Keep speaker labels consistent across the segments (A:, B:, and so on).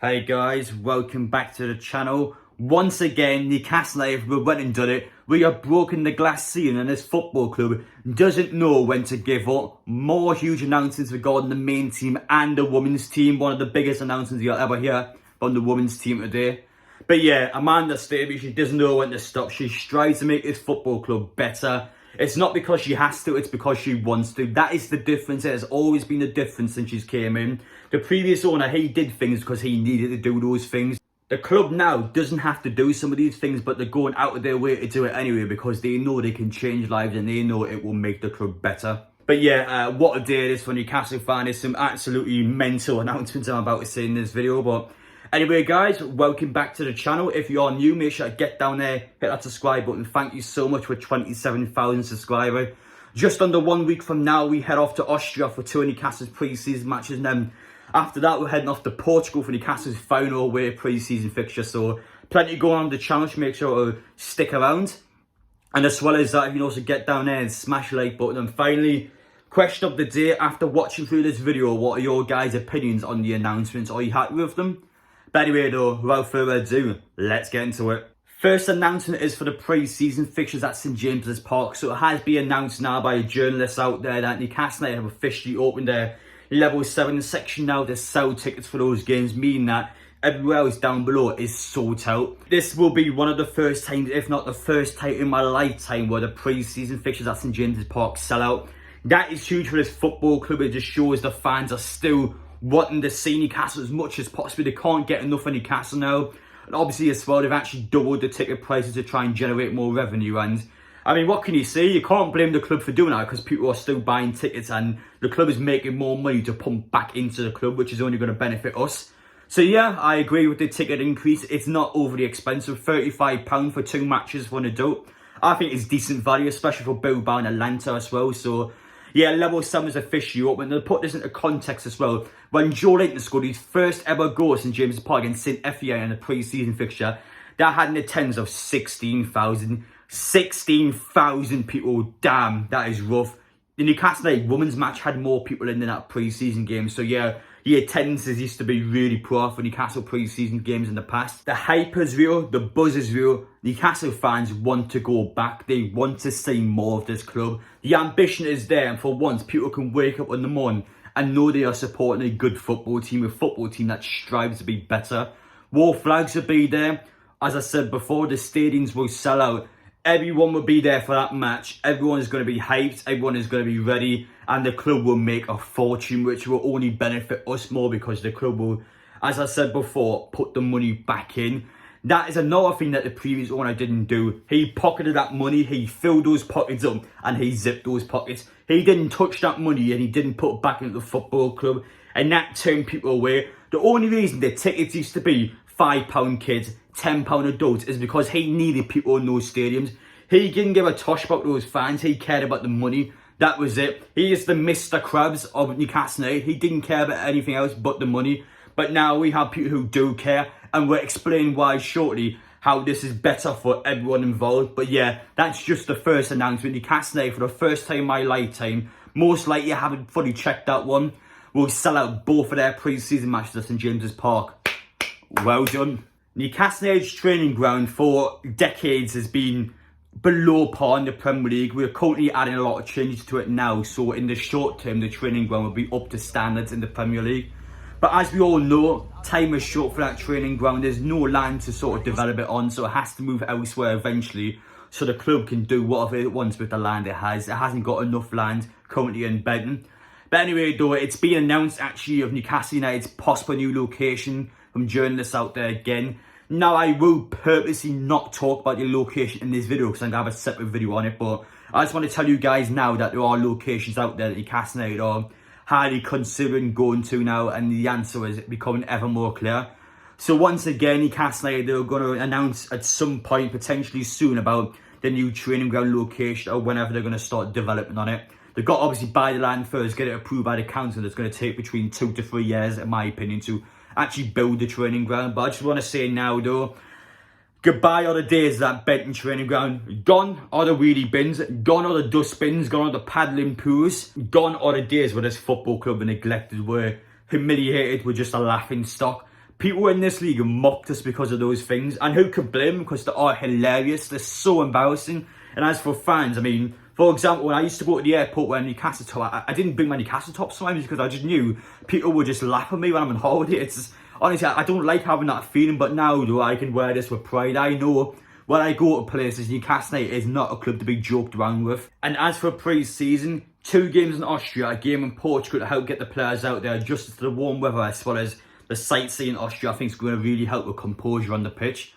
A: Hey guys, welcome back to the channel. Once again, Newcastle United, we went and done it. We have broken the glass ceiling and this football club doesn't know when to give up. More huge announcements regarding the main team and the women's team. One of the biggest announcements you'll ever hear from the women's team today. But yeah, Amanda Staveley, she doesn't know when to stop. She strives to make this football club better. It's not because she has to, it's because she wants to. That is the difference. It has always been the difference since she's came in. The previous owner, he did things because he needed to do those things. The club now doesn't have to do some of these things, but they're going out of their way to do it anyway because they know they can change lives and they know it will make the club better. But yeah, what a day it is for Newcastle fans. There's some absolutely mental announcements I'm about to say in this video, but anyway guys, welcome back to the channel. If you are new, make sure to get down there, hit that subscribe button. Thank you so much for 27,000 subscribers. Just under 1 week from now, we head off to Austria for two of Newcastle's pre-season matches, and then after that we're heading off to Portugal for Newcastle's final away pre-season fixture. So plenty going on the challenge, make sure to stick around. And as well as that, you can also get down there and smash the like button. And finally, question of the day, after watching through this video, what are your guys' opinions on the announcements? Are you happy with them? But anyway though, without further ado, let's get into it. First announcement is for the pre-season fixtures at St James's Park. So it has been announced now by journalists out there that Newcastle United have officially opened their Level 7 section now to sell tickets for those games, meaning that everywhere else down below is sold out. This will be one of the first times, if not the first time in my lifetime, where the pre-season fixtures at St James's Park sell out. That is huge for this football club. It just shows the fans are still wanting to see Newcastle as much as possible. They can't get enough of Newcastle now. And obviously as well, they've actually doubled the ticket prices to try and generate more revenue. And I mean, what can you say? You can't blame the club for doing that because people are still buying tickets and the club is making more money to pump back into the club, which is only going to benefit us. So yeah, I agree with the ticket increase. It's not overly expensive. £35 for two matches for an adult. I think it's decent value, especially for Bilbao and Atlanta as well. So yeah, Level 7 is officially open. And to put this into context as well, when Joe Linton scored his first ever goal at St James's Park against St Etienne in the pre-season fixture, that had an attendance of 16,000. 16,000 people, damn, that is rough. The Newcastle United women's match had more people in than that pre-season game. So yeah, the attendances used to be really poor for Newcastle pre-season games in the past. The hype is real, the buzz is real. Newcastle fans want to go back. They want to see more of this club. The ambition is there, and for once, people can wake up in the morning and know they are supporting a good football team, a football team that strives to be better. War flags will be there. As I said before, the stadiums will sell out. Everyone will be there for that match. Everyone is going to be hyped. Everyone is going to be ready. And the club will make a fortune, which will only benefit us more because the club will, as I said before, put the money back in. That is another thing that the previous owner didn't do. He pocketed that money. He filled those pockets up and he zipped those pockets. He didn't touch that money and he didn't put it back into the football club. And that turned people away. The only reason the tickets used to be £5 kids, £10 adults is because he needed people in those stadiums. He didn't give a tosh about those fans. He cared about the money. That was it. He is the Mr. Krabs of Newcastle United. He didn't care about anything else but the money. But now we have people who do care, and we'll explain why shortly, how this is better for everyone involved. But yeah, that's just the first announcement. Newcastle United, for the first time in my lifetime, most likely I haven't fully checked that one, will sell out both of their pre-season matches at St James's Park. Well done. Newcastle United's training ground for decades has been below par in the Premier League. We're currently adding a lot of changes to it now, so in the short term the training ground will be up to standards in the Premier League. But as we all know, time is short for that training ground. There's no land to sort of develop it on, so it has to move elsewhere eventually so the club can do whatever it wants with the land it has. It hasn't got enough land currently in Benton. But anyway though, it's been announced actually of Newcastle United's possible new location from journalists out there again. Now, I will purposely not talk about the location in this video because I'm going to have a separate video on it. But I just want to tell you guys now that there are locations out there that Newcastle United are highly considering going to now. And the answer is becoming ever more clear. So once again, Newcastle United, they're going to announce at some point, potentially soon, about the new training ground location or whenever they're going to start development on it. They've got to obviously buy the land first, get it approved by the council. It's going to take between 2 to 3 years, in my opinion, to actually build the training ground. But I just want to say now though, goodbye are the days of that Benton training ground. Gone are the wheelie bins, gone are the dustbins, gone are the paddling pools, gone are the days where this football club were neglected, were humiliated, were just a laughing stock. People in this league have mocked us because of those things, and who could blame them, because they are hilarious, they're so embarrassing. And as for fans, I mean, for example, when I used to go to the airport wearing Newcastle top, I didn't bring my Newcastle top sometimes because I just knew people would just laugh at me when I'm on holiday. It's just, honestly, I don't like having that feeling, but now though, I can wear this with pride. I know when I go to places, Newcastle United is not a club to be joked around with. And as for pre-season, 2 games in Austria, a game in Portugal to help get the players out there adjusted to the warm weather, as well as the sightseeing in Austria, I think is going to really help with composure on the pitch.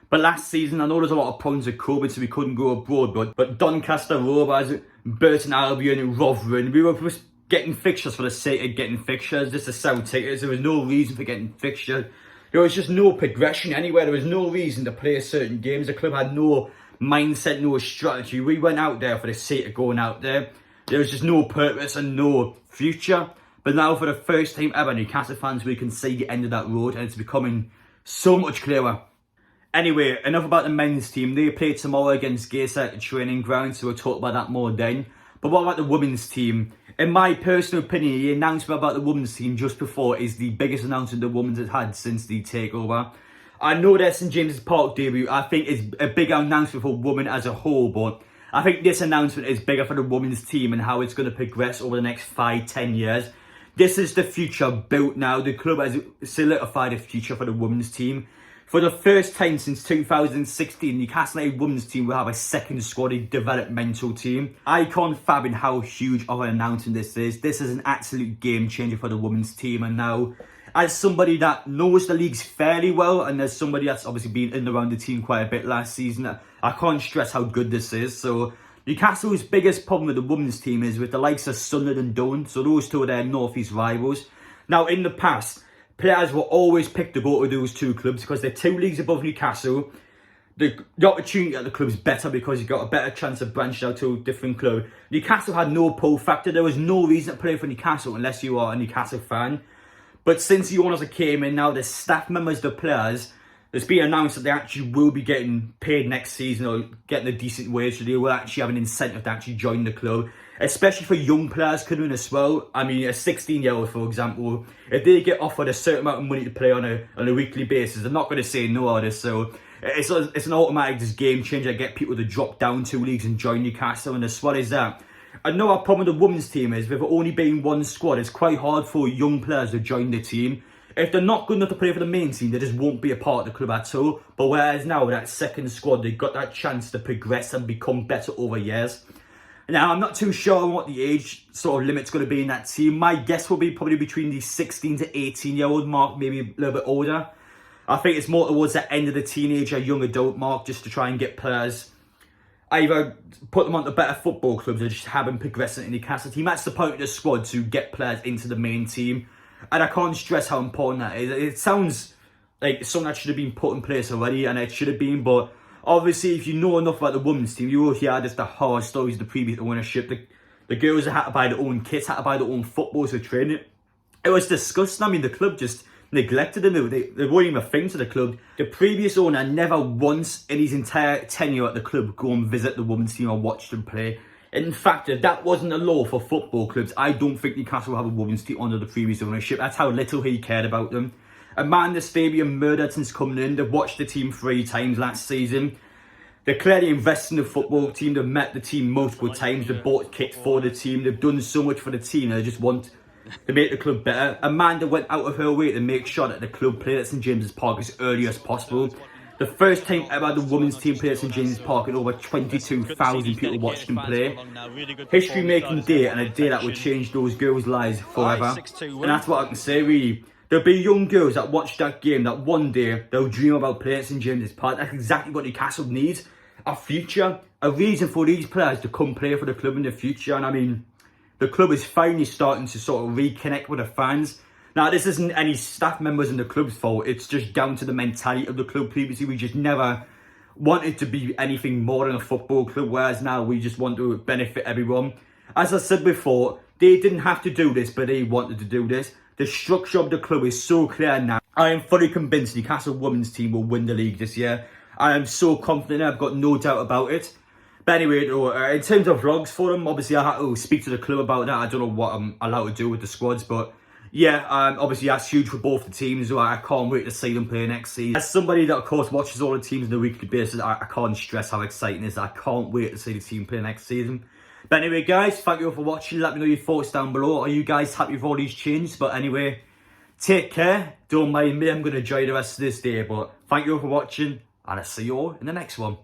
A: But last season, I know there's a lot of problems with COVID, so we couldn't go abroad, but Doncaster Rovers, Burton Albion, Rotherham, we were just getting fixtures for the sake of getting fixtures, just to sell tickets. There was no reason for getting fixtures. There was just no progression anywhere. There was no reason to play certain games. The club had no mindset, no strategy. We went out there for the sake of going out there. There was just no purpose and no future. But now, for the first time ever, Newcastle fans, we can see the end of that road, and it's becoming so much clearer. Anyway, enough about the men's team. They play tomorrow against Gateshead at the training ground, so we'll talk about that more then. But what about the women's team? In my personal opinion, the announcement about the women's team just before is the biggest announcement the women's has had since the takeover. I know their St James's Park debut, I think, is a big announcement for women as a whole, but I think this announcement is bigger for the women's team and how it's going to progress over the next 5-10 years. This is the future built now. The club has solidified a future for the women's team. For the first time since 2016, Newcastle United women's team will have a second squad, a developmental team. I can't fathom how huge of an announcement this is. This is an absolute game changer for the women's team. And now, as somebody that knows the leagues fairly well, and as somebody that's obviously been in and around the team quite a bit last season, I can't stress how good this is. So Newcastle's biggest problem with the women's team is with the likes of Sunderland and Doan. So those two are their North East rivals. Now, in the past, players were always picked to go to those two clubs because they're 2 leagues above Newcastle. The opportunity at the club's better because you've got a better chance of branching out to a different club. Newcastle had no pull factor. There was no reason to play for Newcastle unless you are a Newcastle fan. But since the owners came in, now the staff members, the players, it's been announced that they actually will be getting paid next season or getting a decent wage, so they will actually have an incentive to actually join the club. Especially for young players coming in as well. I mean, a 16-year-old, for example, if they get offered a certain amount of money to play on a weekly basis, they're not going to say no to this. So it's an automatic just game changer to get people to drop down 2 leagues and join Newcastle. And the squad is that. I know our problem with the women's team is with it only being 1 squad, it's quite hard for young players to join the team. If they're not good enough to play for the main team, they just won't be a part of the club at all. But whereas now with that second squad, they've got that chance to progress and become better over years. Now, I'm not too sure on what the age sort of limit's going to be in that team. My guess will be probably between the 16 to 18-year-old mark, maybe a little bit older. I think it's more towards the end of the teenager, young adult mark, just to try and get players, either put them onto better football clubs or just have them progressing in the Newcastle team. That's the point of the squad, to get players into the main team. And I can't stress how important that is. It sounds like something that should have been put in place already, and it should have been, but obviously, if you know enough about the women's team, you will hear just the horror stories of the previous ownership. The girls had to buy their own kits, had to buy their own footballs for training. It was disgusting. I mean, the club just neglected them. They weren't even a thing to the club. The previous owner never once in his entire tenure at the club go and visit the women's team or watch them play. In fact, if that wasn't a law for football clubs, I don't think Newcastle will have a women's team under the previous ownership. That's how little he cared about them. A man in the stadium murdered since coming in. They've watched the team 3 times last season. They're clearly invested in the football team. They've met the team multiple times. They've bought kits for the team. They've done so much for the team. They just want to make the club better. Amanda went out of her way to make sure that the club played at St James's Park as early as possible. The first time ever the women's team played at St James's Park, and over 22,000 people watched them play. History-making day, and a day that would change those girls' lives forever. And that's what I can say, really. There'll be young girls that watch that game that one day they'll dream about playing at St James's Park. That's exactly what Newcastle needs. A future, a reason for these players to come play for the club in the future. And I mean, the club is finally starting to sort of reconnect with the fans. Now, this isn't any staff members in the club's fault. It's just down to the mentality of the club. Previously, we just never wanted to be anything more than a football club, whereas now we just want to benefit everyone. As I said before, they didn't have to do this, but they wanted to do this. The structure of the club is so clear now. I am fully convinced Newcastle women's team will win the league this year. I am so confident, I've got no doubt about it. But anyway, in terms of vlogs for them, obviously I had to speak to the club about that. I don't know what I'm allowed to do with the squads, but yeah, obviously that's huge for both the teams. I can't wait to see them play next season. As somebody that, of course, watches all the teams on a weekly basis, I can't stress how exciting it is. I can't wait to see the team play next season. But anyway, guys, thank you all for watching. Let me know your thoughts down below. Are you guys happy with all these changes? But anyway, take care. Don't mind me. I'm going to enjoy the rest of this day. But thank you all for watching, and I'll see you all in the next one.